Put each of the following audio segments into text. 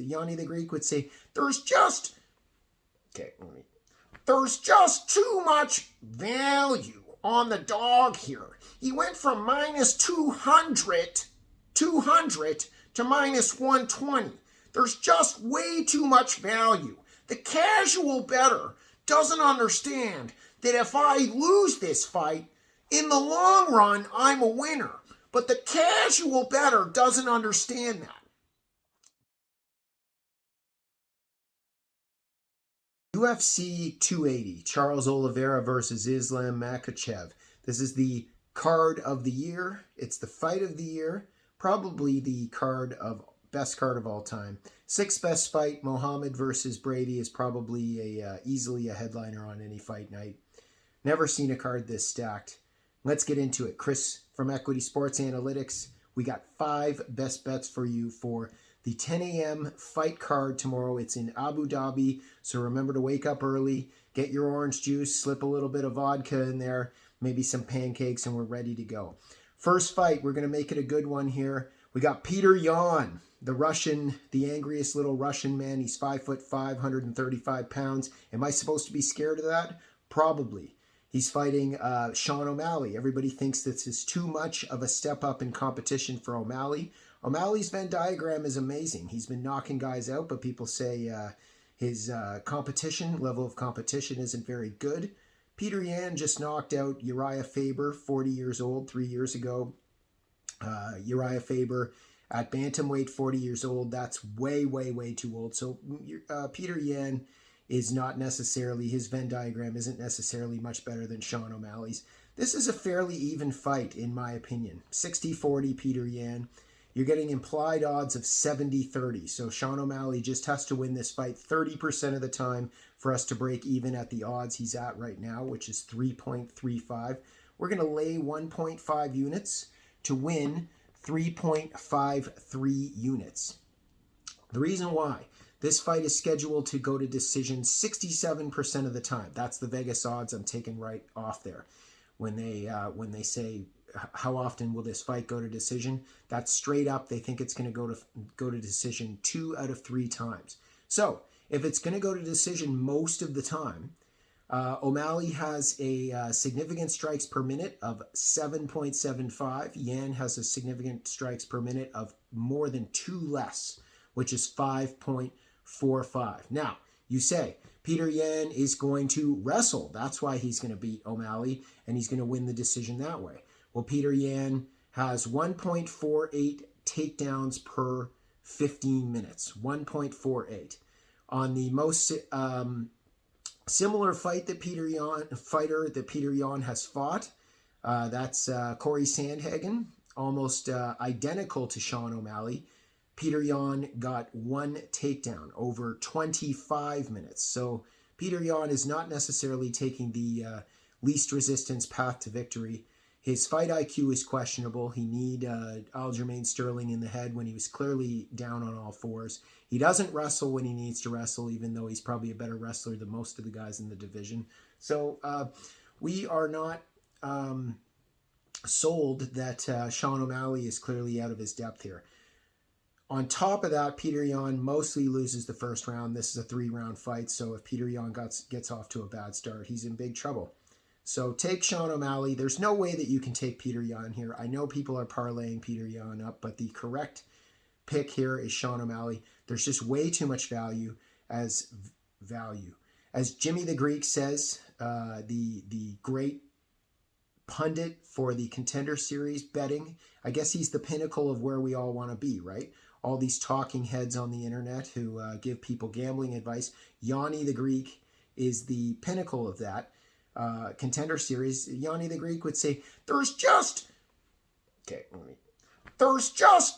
Yanni the Greek would say, there's just too much value on the dog here. He went from minus 200 to minus 120. There's just way too much value. The casual bettor doesn't understand that if I lose this fight, in the long run, I'm a winner. But the casual bettor doesn't understand that. UFC 280, Charles Oliveira versus Islam Makhachev. This is the card of the year. It's the fight of the year. Probably the best card of all time. Sixth best fight, Muhammad versus Brady, is probably easily a headliner on any fight night. Never seen a card this stacked. Let's get into it. Chris from Equity Sports Analytics. We got 5 best bets for you for the 10 a.m. fight card tomorrow. It's in Abu Dhabi, so remember to wake up early, get your orange juice, slip a little bit of vodka in there, maybe some pancakes, and we're ready to go. First fight, we're going to make it a good one here. We got Peter Yan, the Russian, the angriest little Russian man. He's 5'5", 135 pounds. Am I supposed to be scared of that? Probably. He's fighting Sean O'Malley. Everybody thinks this is too much of a step up in competition for O'Malley. O'Malley's Venn diagram is amazing. He's been knocking guys out, but people say his level of competition isn't very good. Peter Yan just knocked out Uriah Faber, 40 years old, 3 years ago. Uriah Faber at bantamweight, 40 years old. That's way, way, way too old. So Peter Yan is not necessarily, his Venn diagram isn't necessarily much better than Sean O'Malley's. This is a fairly even fight, in my opinion. 60-40 Peter Yan. You're getting implied odds of 70-30. So Sean O'Malley just has to win this fight 30% of the time for us to break even at the odds he's at right now, which is 3.35. We're going to lay 1.5 units to win 3.53 units. The reason why, this fight is scheduled to go to decision 67% of the time. That's the Vegas odds I'm taking right off there. When they say how often will this fight go to decision, that's straight up. They think it's going to go to decision 2 out of 3 times. So if it's going to go to decision most of the time, O'Malley has a significant strikes per minute of 7.75. Yan has a significant strikes per minute of more than 2 less, which is 5.45. Now, you say, Peter Yan is going to wrestle. That's why he's going to beat O'Malley, and he's going to win the decision that way. Well, Peter Yan has 1.48 takedowns per 15 minutes. 1.48. On the most similar fighter that Peter Yan has fought, that's Corey Sandhagen, almost identical to Sean O'Malley. Peter Yan got 1 takedown over 25 minutes. So Peter Yan is not necessarily taking the least resistance path to victory. His fight IQ is questionable. He need Aljamain Sterling in the head when he was clearly down on all fours. He doesn't wrestle when he needs to wrestle, even though he's probably a better wrestler than most of the guys in the division. So we are not sold that Sean O'Malley is clearly out of his depth here. On top of that, Peter Yan mostly loses the first round. This is a 3-round fight, so if Peter Yan gets off to a bad start, he's in big trouble. So take Sean O'Malley. There's no way that you can take Peter Yan here. I know people are parlaying Peter Yan up, but the correct pick here is Sean O'Malley. There's just way too much value. As Jimmy the Greek says, the great pundit for the Contender Series betting, I guess he's the pinnacle of where we all want to be, right? All these talking heads on the internet who give people gambling advice. Yanni the Greek is the pinnacle of that. Contender Series, Yanni the Greek would say, there's just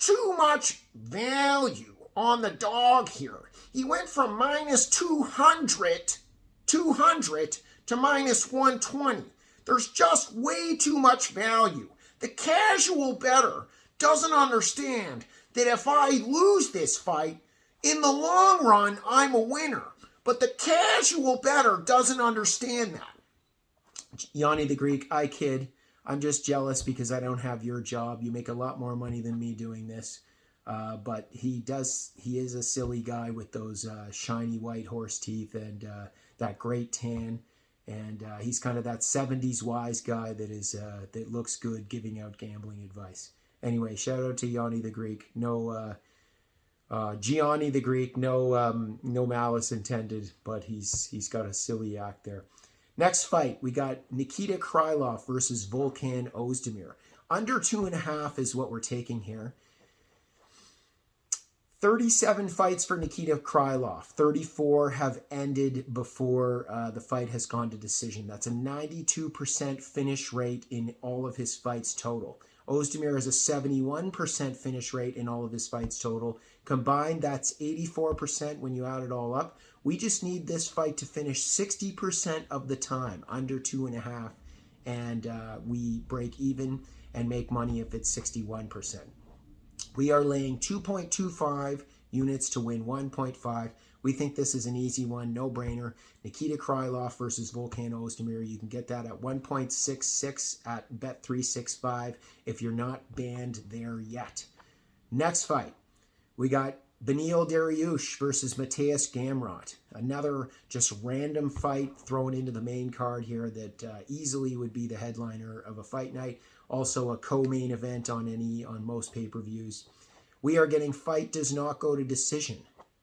too much value on the dog here. He went from minus 200 to minus 120. There's just way too much value. The casual bettor doesn't understand that if I lose this fight, in the long run, I'm a winner. But the casual bettor doesn't understand that. Yanni the Greek, I kid. I'm just jealous because I don't have your job. You make a lot more money than me doing this. But he is a silly guy with those shiny white horse teeth and that great tan. And he's kind of that 70s wise guy that looks good giving out gambling advice. Anyway, shout out to Yanni the Greek. No, Gianni the Greek. No malice intended, but he's got a silly act there. Next fight, we got Nikita Krylov versus Volkan Ozdemir. Under 2.5 is what we're taking here. 37 fights for Nikita Krylov. 34 have ended before the fight has gone to decision. That's a 92% finish rate in all of his fights total. Ozdemir has a 71% finish rate in all of his fights total. Combined, that's 84% when you add it all up. We just need this fight to finish 60% of the time, under 2.5, and we break even and make money if it's 61%. We are laying 2.25 units to win 1.5. We think this is an easy one, no-brainer. Nikita Krylov versus Volkan Ozdemir. You can get that at 1.66 at Bet365 if you're not banned there yet. Next fight, we got Beneil Dariush versus Mateusz Gamrot. Another just random fight thrown into the main card here that easily would be the headliner of a fight night. Also a co-main event on most pay-per-views. We are getting fight does not go to decision,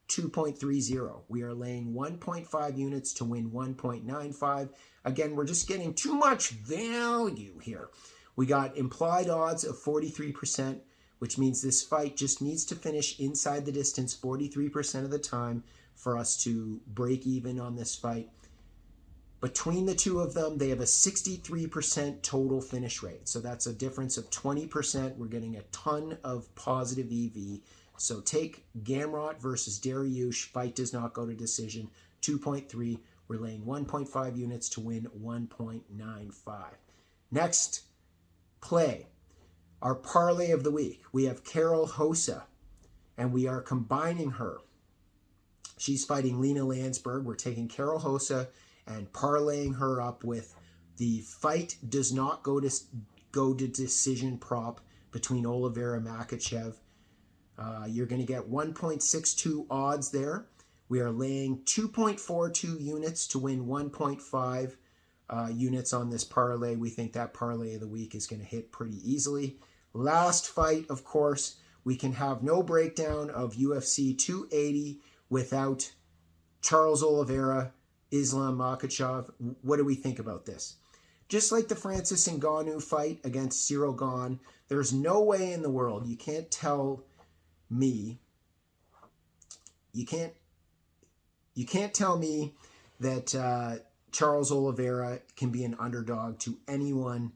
2.30. We are laying 1.5 units to win 1.95. Again, we're just getting too much value here. We got implied odds of 43%, which means this fight just needs to finish inside the distance 43% of the time for us to break even on this fight. Between the two of them, they have a 63% total finish rate. So that's a difference of 20%. We're getting a ton of positive EV. So take Gamrot versus Dariush. Fight does not go to decision. 2.3. We're laying 1.5 units to win 1.95. Next play, our parlay of the week. We have Carol Hossa, and we are combining her. She's fighting Lena Landsberg. We're taking Carol Hossa and parlaying her up with the fight does not go to decision prop between Oliveira and Makhachev. You're going to get 1.62 odds there. We are laying 2.42 units to win 1.5 units on this parlay. We think that parlay of the week is going to hit pretty easily. Last fight, of course, we can have no breakdown of UFC 280 without Charles Oliveira, Islam Makhachev. What do we think about this? Just like the Francis Ngannou fight against Cyril Gane, there's no way in the world you can't tell me that Charles Oliveira can be an underdog to anyone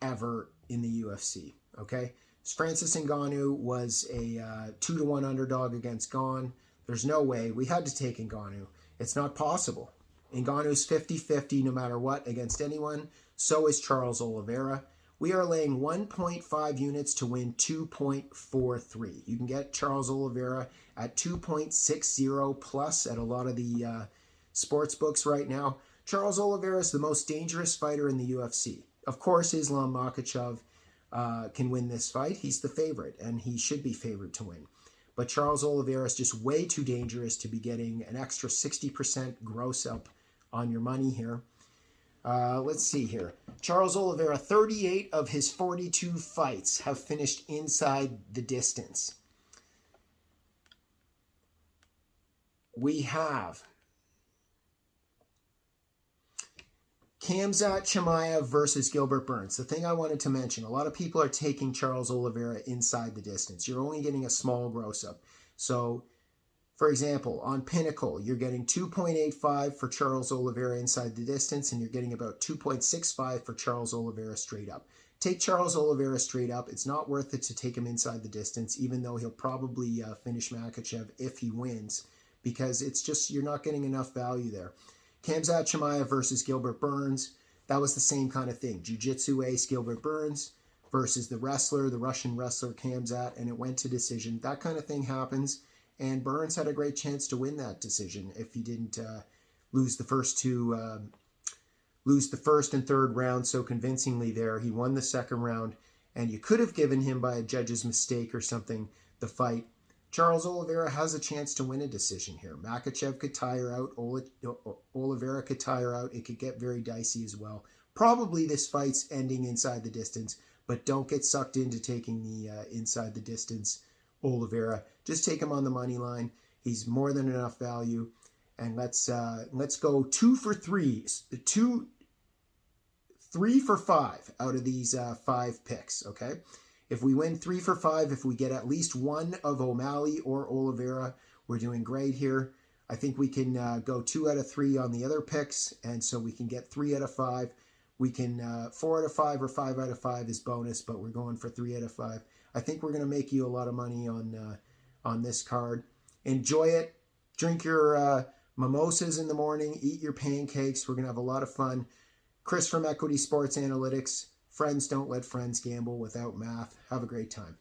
ever in the UFC. Okay, Francis Ngannou was a 2-1 underdog against Gane. There's no way. We had to take Ngannou. It's not possible. Ngannou's 50-50 no matter what against anyone. So is Charles Oliveira. We are laying 1.5 units to win 2.43. You can get Charles Oliveira at 2.60 plus at a lot of the sports books right now. Charles Oliveira is the most dangerous fighter in the UFC. Of course, Islam Makhachev can win this fight. He's the favorite, and he should be favored to win. But Charles Oliveira is just way too dangerous to be getting an extra 60% gross up on your money here. Let's see here. Charles Oliveira, 38 of his 42 fights have finished inside the distance. We have Khamzat Chimaev versus Gilbert Burns. The thing I wanted to mention, a lot of people are taking Charles Oliveira inside the distance. You're only getting a small gross up. So, for example, on Pinnacle, you're getting 2.85 for Charles Oliveira inside the distance, and you're getting about 2.65 for Charles Oliveira straight up. Take Charles Oliveira straight up. It's not worth it to take him inside the distance, even though he'll probably finish Makhachev if he wins, because it's just, you're not getting enough value there. Khamzat Chimaev versus Gilbert Burns, that was the same kind of thing. Jiu-Jitsu ace Gilbert Burns versus the Russian wrestler Khamzat, and it went to decision. That kind of thing happens, and Burns had a great chance to win that decision if he didn't lose the first and third round so convincingly there. He won the second round, and you could have given him by a judge's mistake or something the fight. Charles Oliveira has a chance to win a decision here. Makhachev could tire out. Oliveira could tire out. It could get very dicey as well. Probably this fight's ending inside the distance, but don't get sucked into taking the inside the distance Oliveira. Just take him on the money line. He's more than enough value. And let's go 2 for 3. 3 for 5 out of these 5 picks, okay? If we win 3 for 5, if we get at least one of O'Malley or Oliveira, we're doing great here. I think we can go 2 out of 3 on the other picks, and so we can get 3 out of 5. We can 4 out of 5 or 5 out of 5 is bonus, but we're going for 3 out of 5. I think we're going to make you a lot of money on this card. Enjoy it. Drink your mimosas in the morning. Eat your pancakes. We're going to have a lot of fun. Chris from Equity Sports Analytics. Friends don't let friends gamble without math. Have a great time.